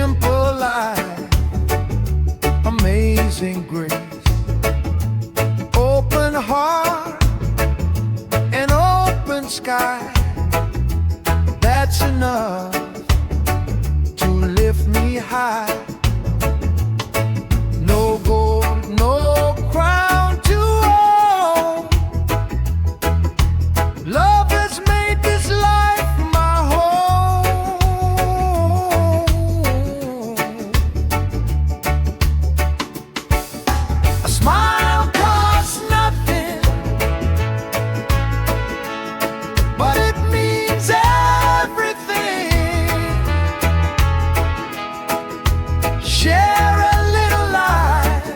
simple life, amazing grace, open heart and open sky. That's enough to lift me high. No gold, no crown to own. Love has made this life my home. A smile costs nothing, but it means everything. Share a little life,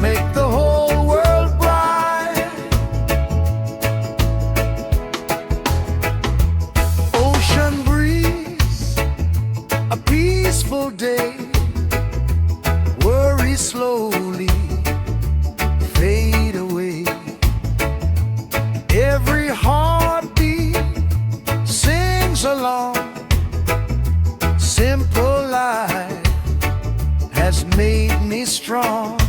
make the whole world bright. Ocean breeze, a peaceful day. Worry slowly fade away. Every heartbeat sings along. Simple life has made me strong.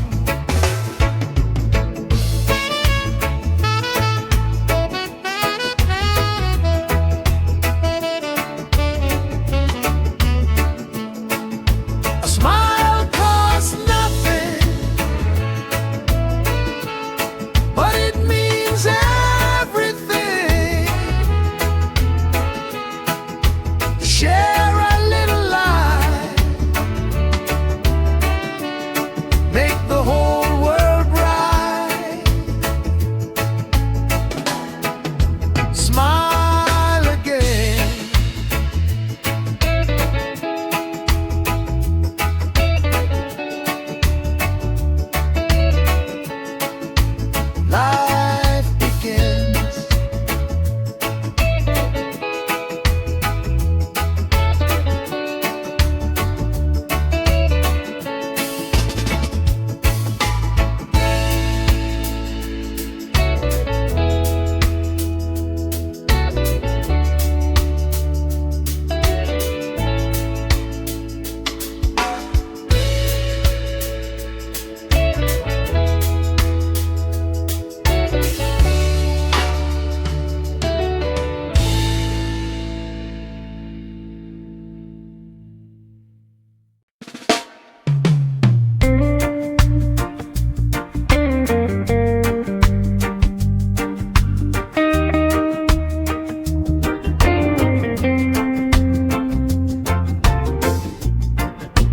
A smile costs nothing, but it means everything. Share a little life, make the whole world bright. Smile again. Life begins.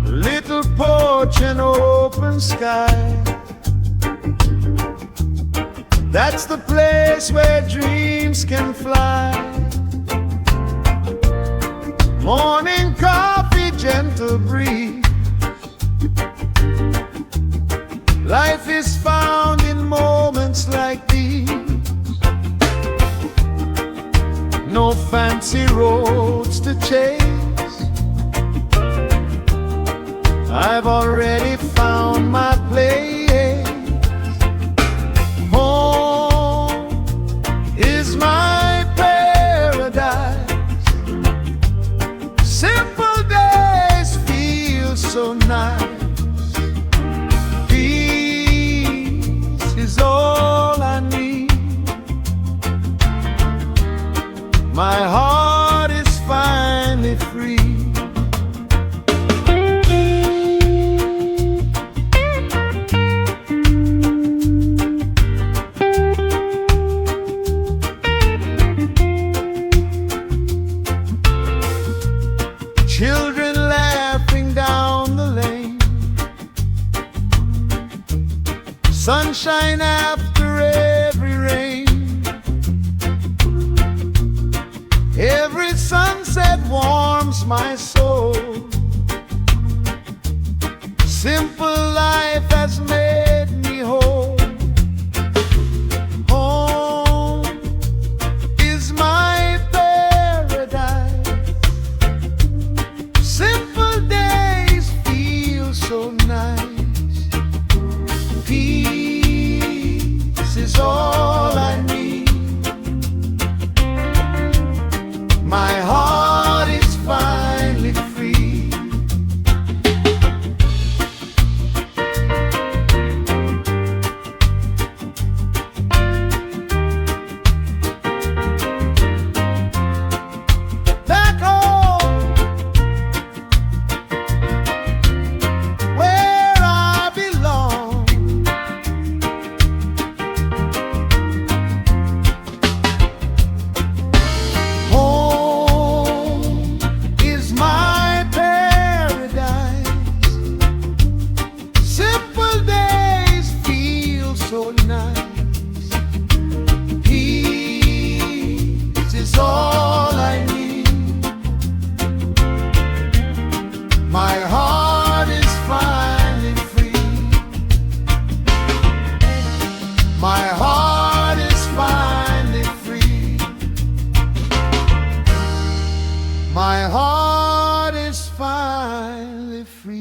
Little porch and open sky. That's the place where dreams can fly. Morning coffee, gentle breeze. Life is found in moments like these. No fancy roads to chase. I've already found my place. Home is my paradise. Simple days feel so nice. Peace is all I need. My heart is finally free. Children laughing down the lane. Sunshine after every rain. Every sunset warms my soul. Simple life has made me whole. Home is my paradise. Simple days feel so nice. Peace is all I need. My heart is fine. My heart is finally free.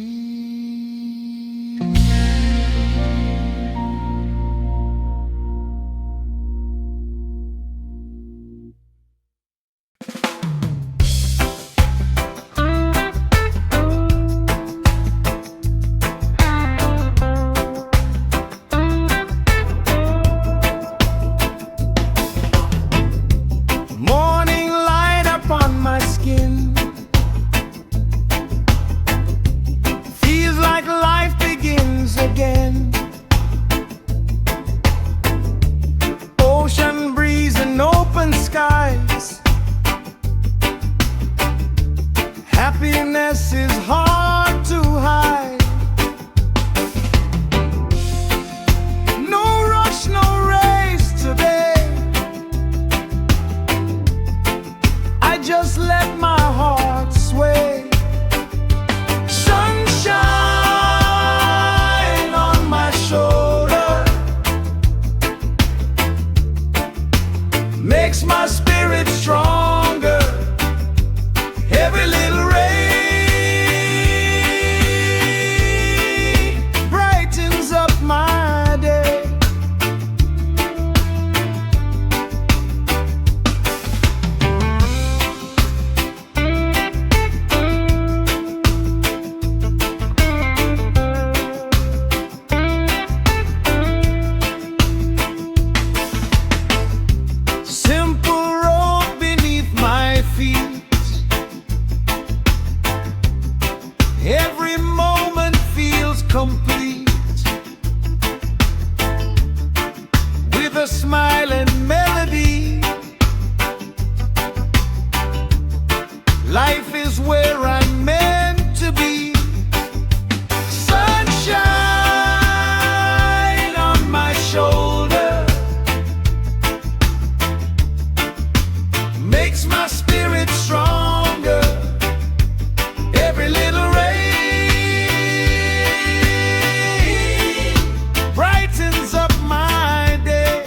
Morning light upon my skin, feels like life begins again. Ocean breeze and open skies, happiness is hard to hide. No rush, no race today, I just let my heart sway. Sunshine on my shoulder makes my spirit stronger. Every little ray brightens up my day. Simple road beneath my feet, every moment feels complete. With a smile and melody, life is where I'm meant to be. Sunshine on my shoulder makes my spirit stronger. Every little ray brightens up my day.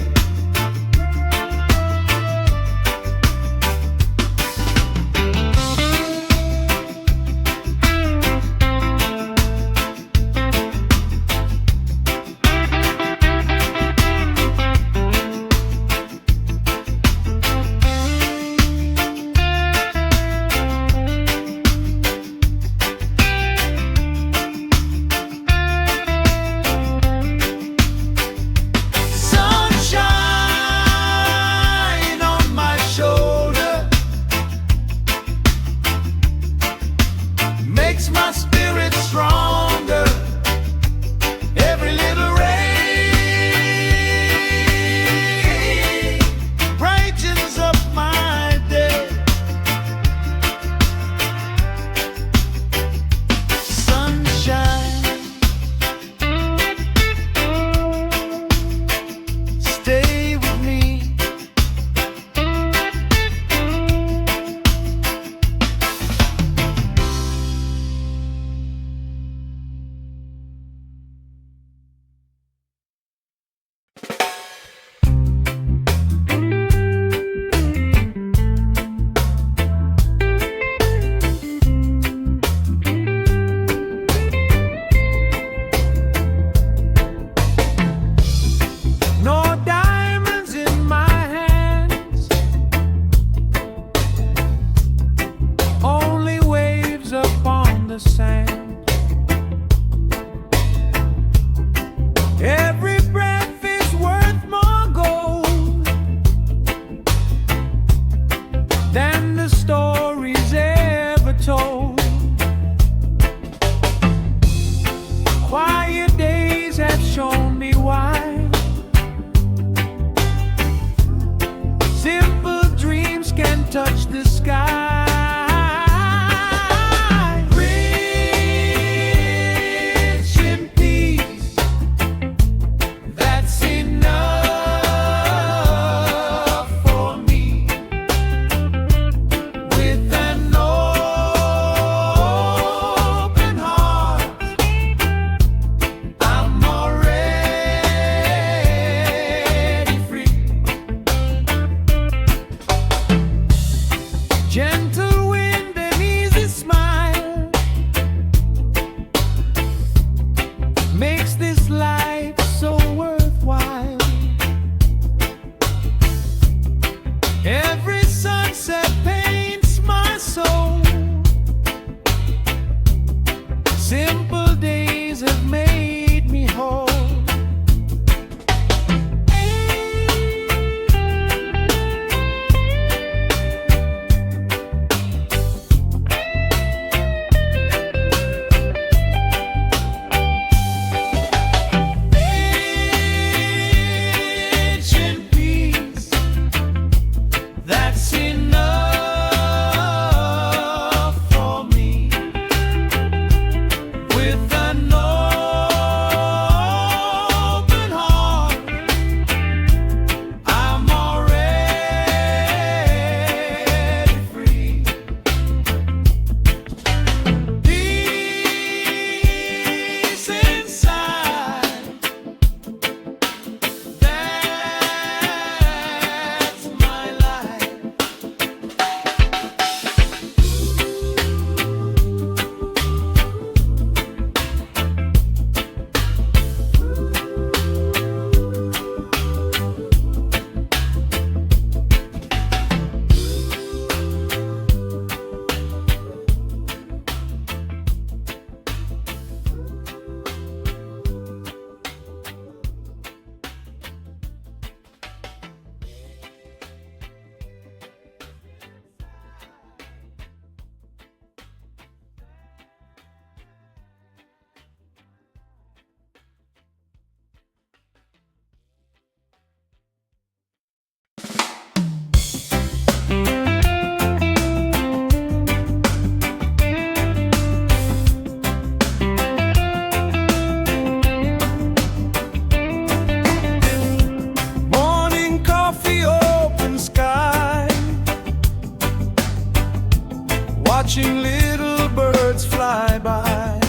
birds fly by.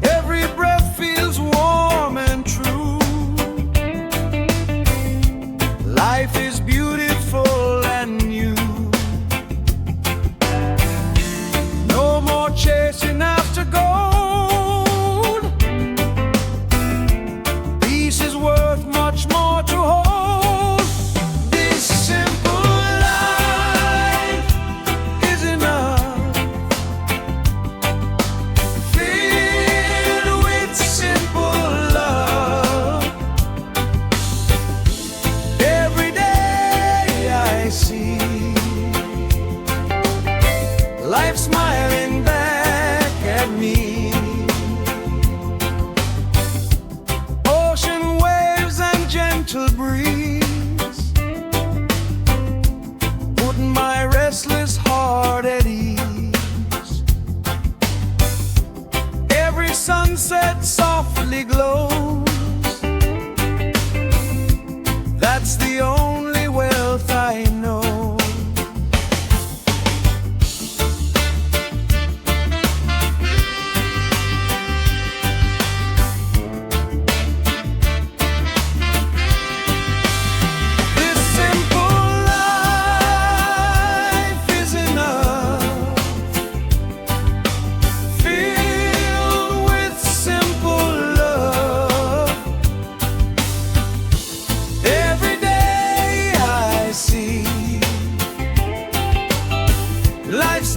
Every breath feels warm and true. Life is beautiful and new. No more chasing after gold. Peace is worth much more to hold. This simple life is enough, filled with simple love. Every day I see life smiling back at me. Ocean waves and gentle breeze, putting my restless heart at ease. Every sunset softly glows. That's the only wealth I know. This simple life is enough, filled with simple love. Every day I see life's